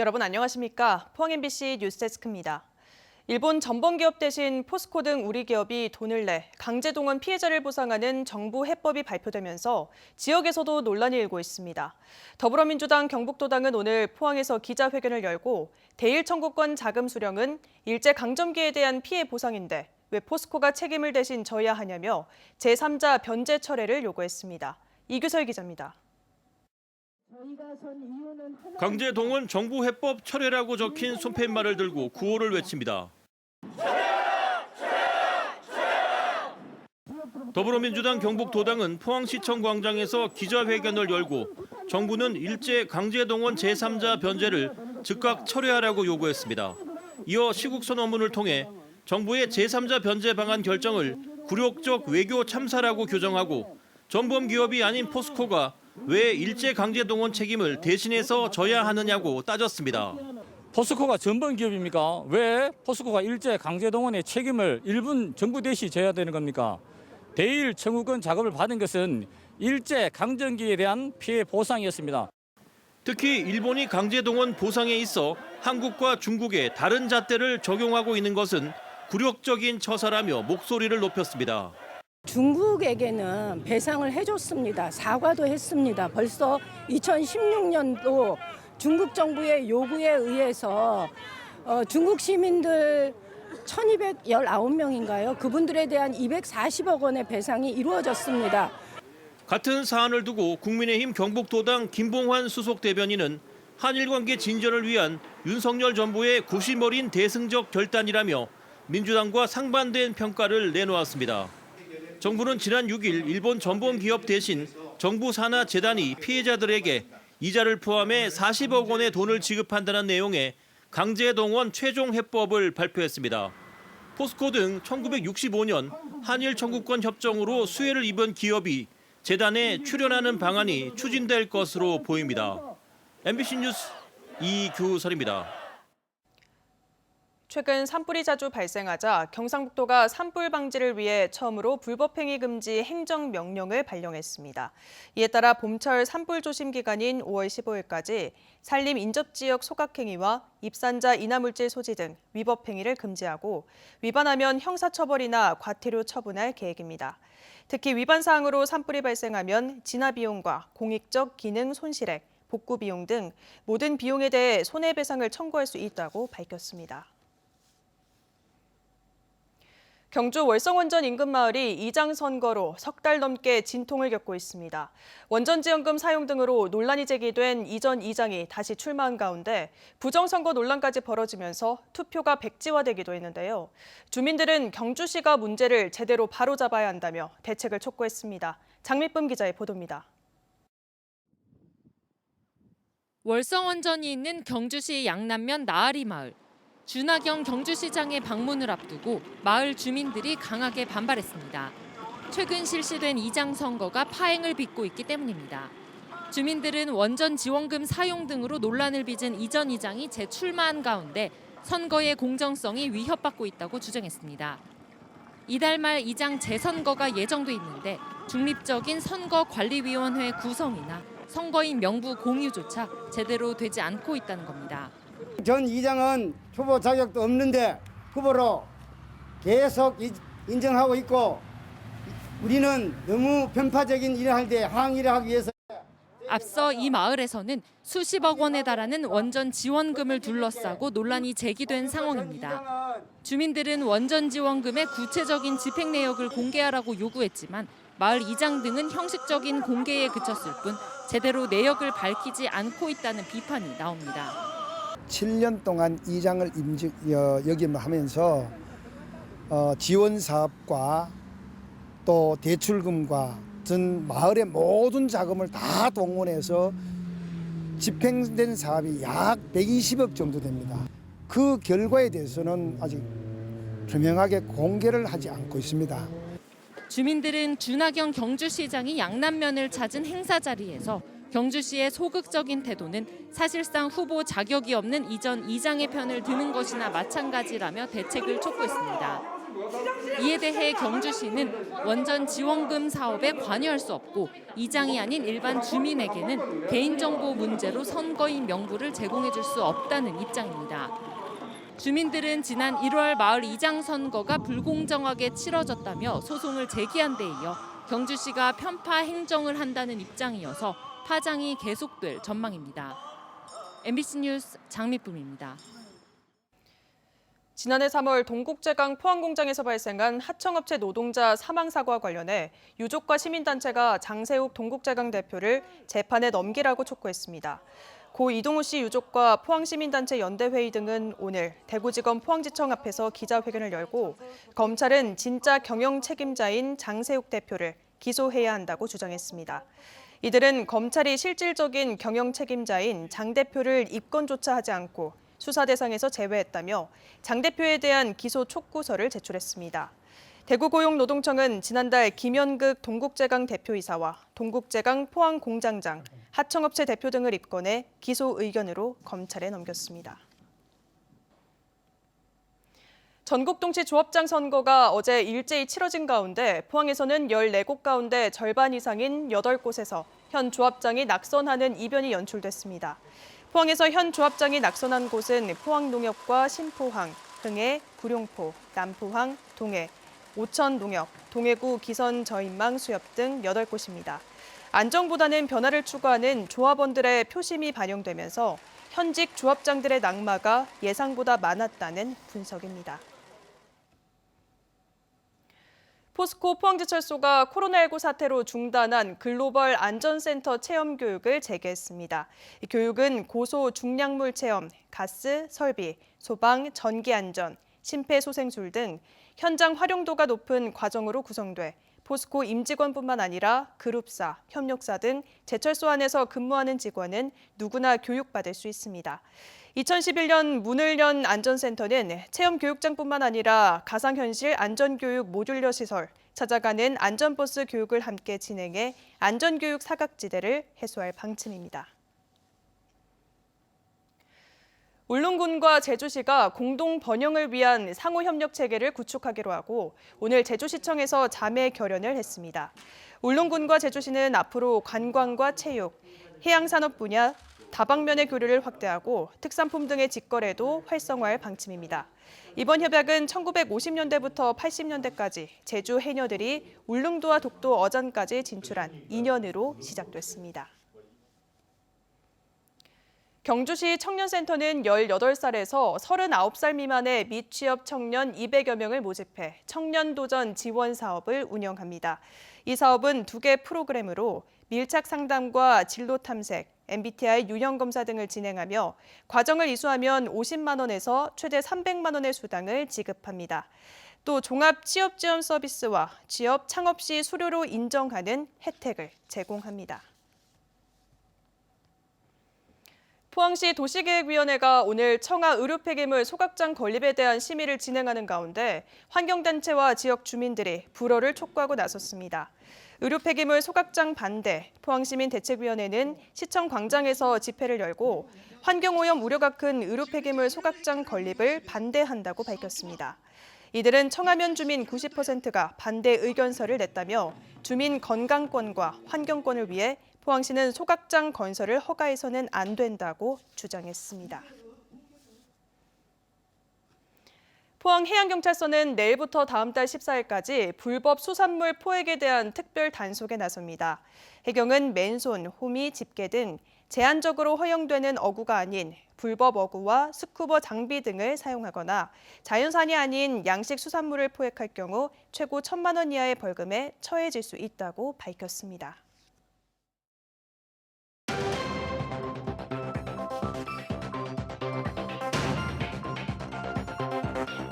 여러분 안녕하십니까? 포항 MBC 뉴스데스크입니다. 일본 전범기업 대신 포스코 등 우리 기업이 돈을 내 강제동원 피해자를 보상하는 정부 해법이 발표되면서 지역에서도 논란이 일고 있습니다. 더불어민주당 경북도당은 오늘 포항에서 기자회견을 열고 대일 청구권 자금 수령은 일제강점기에 대한 피해 보상인데 왜 포스코가 책임을 대신 져야 하냐며 제3자 변제 철회를 요구했습니다. 이규설 기자입니다. 강제동원 정부 해법 철회라고 적힌 손팻말을 들고 구호를 외칩니다. 더불어민주당 경북도당은 포항시청 광장에서 기자회견을 열고 정부는 일제 강제동원 제3자 변제를 즉각 철회하라고 요구했습니다. 이어 시국선 업무를 통해 정부의 제3자 변제 방안 결정을 굴욕적 외교 참사라고 규정하고 전범 기업이 아닌 포스코가 왜 일제 강제동원 책임을 대신해서 져야 하느냐고 따졌습니다. 포스코가 전범 기업입니까? 왜 포스코가 일제 강제동원의 책임을 일본 정부 대신 져야 되는 겁니까? 대일 청구권 작업을 받은 것은 일제 강점기에 대한 피해 보상이었습니다. 특히 일본이 강제동원 보상에 있어 한국과 중국의 다른 잣대를 적용하고 있는 것은 굴욕적인 처사라며 목소리를 높였습니다. 중국에게는 배상을 해줬습니다. 사과도 했습니다. 벌써 2016년도 중국 정부의 요구에 의해서 중국 시민들 1219명인가요? 그분들에 대한 240억 원의 배상이 이루어졌습니다. 같은 사안을 두고 국민의힘 경북도당 김봉환 수석 대변인은 한일 관계 진전을 위한 윤석열 정부의 구심 어린 대승적 결단이라며 민주당과 상반된 평가를 내놓았습니다. 정부는 지난 6일 일본 전범 기업 대신 정부 산하 재단이 피해자들에게 이자를 포함해 40억 원의 돈을 지급한다는 내용의 강제동원 최종 해법을 발표했습니다. 포스코 등 1965년 한일 청구권 협정으로 수혜를 입은 기업이 재단에 출연하는 방안이 추진될 것으로 보입니다. MBC 뉴스 이규설입니다. 최근 산불이 자주 발생하자 경상북도가 산불 방지를 위해 처음으로 불법행위 금지 행정명령을 발령했습니다. 이에 따라 봄철 산불 조심 기간인 5월 15일까지 산림 인접지역 소각행위와 입산자 인화물질 소지 등 위법행위를 금지하고 위반하면 형사처벌이나 과태료 처분할 계획입니다. 특히 위반 사항으로 산불이 발생하면 진화비용과 공익적 기능 손실액, 복구 비용 등 모든 비용에 대해 손해배상을 청구할 수 있다고 밝혔습니다. 경주 월성원전 인근 마을이 이장 선거로 석 달 넘게 진통을 겪고 있습니다. 원전지원금 사용 등으로 논란이 제기된 이전 이장이 다시 출마한 가운데 부정선거 논란까지 벌어지면서 투표가 백지화되기도 했는데요. 주민들은 경주시가 문제를 제대로 바로잡아야 한다며 대책을 촉구했습니다. 장미쁨 기자의 보도입니다. 월성원전이 있는 경주시 양남면 나아리 마을. 준하경 경주시장의 방문을 앞두고 마을 주민들이 강하게 반발했습니다. 최근 실시된 이장 선거가 파행을 빚고 있기 때문입니다. 주민들은 원전 지원금 사용 등으로 논란을 빚은 이전 이장이 재출마한 가운데 선거의 공정성이 위협받고 있다고 주장했습니다. 이달 말 이장 재선거가 예정돼 있는데 중립적인 선거관리위원회 구성이나 선거인 명부 공유조차 제대로 되지 않고 있다는 겁니다. 전 이장은 후보 자격도 없는데 후보로 계속 인정하고 있고 우리는 너무 편파적인 일을 할 때 항의를 하기 위해서 앞서 이 마을에서는 수십억 원에 달하는 원전 지원금을 둘러싸고 논란이 제기된 상황입니다. 주민들은 원전 지원금의 구체적인 집행 내역을 공개하라고 요구했지만 마을 이장 등은 형식적인 공개에 그쳤을 뿐 제대로 내역을 밝히지 않고 있다는 비판이 나옵니다. 7년 동안 이장을 역임하면서 지원 사업과 또 대출금과 전 마을의 모든 자금을 다 동원해서 집행된 사업이 약 120억 정도 됩니다. 그 결과에 대해서는 아직 투명하게 공개를 하지 않고 있습니다. 주민들은 준하경 경주시장이 양남면을 찾은 행사 자리에서 경주시의 소극적인 태도는 사실상 후보 자격이 없는 이전 이장의 편을 드는 것이나 마찬가지라며 대책을 촉구했습니다. 이에 대해 경주시는 원전 지원금 사업에 관여할 수 없고 이장이 아닌 일반 주민에게는 개인정보 문제로 선거인 명부를 제공해 줄 수 없다는 입장입니다. 주민들은 지난 1월 마을 이장 선거가 불공정하게 치러졌다며 소송을 제기한 데 이어 경주시가 편파 행정을 한다는 입장이어서 파장이 계속될 전망입니다. MBC 뉴스 장미쁨입니다. 지난해 3월 동국제강 포항공장에서 발생한 하청업체 노동자 사망 사고와 관련해 유족과 시민단체가 장세욱 동국제강 대표를 재판에 넘기라고 촉구했습니다. 고 이동우 씨 유족과 포항시민단체 연대회의 등은 오늘 대구지검 포항지청 앞에서 기자회견을 열고 검찰은 진짜 경영 책임자인 장세욱 대표를 기소해야 한다고 주장했습니다. 이들은 검찰이 실질적인 경영 책임자인 장 대표를 입건조차 하지 않고 수사 대상에서 제외했다며 장 대표에 대한 기소 촉구서를 제출했습니다. 대구고용노동청은 지난달 김현극 동국제강 대표이사와 동국제강 포항공장장, 하청업체 대표 등을 입건해 기소 의견으로 검찰에 넘겼습니다. 전국동치 조합장 선거가 어제 일제히 치러진 가운데 포항에서는 14곳 가운데 절반 이상인 8곳에서 현 조합장이 낙선하는 이변이 연출됐습니다. 포항에서 현 조합장이 낙선한 곳은 포항농협과 신포항, 흥해, 구룡포, 남포항, 동해, 오천농협, 동해구 기선저인망 수협 등 8곳입니다. 안정보다는 변화를 추구하는 조합원들의 표심이 반영되면서 현직 조합장들의 낙마가 예상보다 많았다는 분석입니다. 포스코 포항지철소가 코로나19 사태로 중단한 글로벌 안전센터 체험 교육을 재개했습니다. 이 교육은 고소 중량물 체험, 가스, 설비, 소방, 전기 안전, 심폐소생술 등 현장 활용도가 높은 과정으로 구성돼 포스코 임직원뿐만 아니라 그룹사, 협력사 등 제철소 안에서 근무하는 직원은 누구나 교육받을 수 있습니다. 2011년 문을 연 안전센터는 체험 교육장뿐만 아니라 가상현실 안전교육 모듈러 시설, 찾아가는 안전버스 교육을 함께 진행해 안전교육 사각지대를 해소할 방침입니다. 울릉군과 제주시가 공동 번영을 위한 상호협력 체계를 구축하기로 하고 오늘 제주시청에서 자매 결연을 했습니다. 울릉군과 제주시는 앞으로 관광과 체육, 해양산업 분야, 다방면의 교류를 확대하고 특산품 등의 직거래도 활성화할 방침입니다. 이번 협약은 1950년대부터 80년대까지 제주 해녀들이 울릉도와 독도 어장까지 진출한 인연으로 시작됐습니다. 경주시 청년센터는 18살에서 39살 미만의 미취업 청년 200여 명을 모집해 청년도전 지원 사업을 운영합니다. 이 사업은 2개 프로그램으로 밀착 상담과 진로 탐색, MBTI 유형 검사 등을 진행하며 과정을 이수하면 50만 원에서 최대 300만 원의 수당을 지급합니다. 또 종합 취업 지원 서비스와 취업 창업 시 수료로 인정하는 혜택을 제공합니다. 포항시 도시계획위원회가 오늘 청하 의료 폐기물 소각장 건립에 대한 심의를 진행하는 가운데 환경단체와 지역 주민들이 불허를 촉구하고 나섰습니다. 의료 폐기물 소각장 반대, 포항시민대책위원회는 시청 광장에서 집회를 열고 환경오염 우려가 큰 의료 폐기물 소각장 건립을 반대한다고 밝혔습니다. 이들은 청하면 주민 90%가 반대 의견서를 냈다며 주민 건강권과 환경권을 위해 포항시는 소각장 건설을 허가해서는 안 된다고 주장했습니다. 포항해양경찰서는 내일부터 다음 달 14일까지 불법 수산물 포획에 대한 특별 단속에 나섭니다. 해경은 맨손, 호미, 집게 등 제한적으로 허용되는 어구가 아닌 불법 어구와 스쿠버 장비 등을 사용하거나 자연산이 아닌 양식 수산물을 포획할 경우 최고 1,000만 원 이하의 벌금에 처해질 수 있다고 밝혔습니다.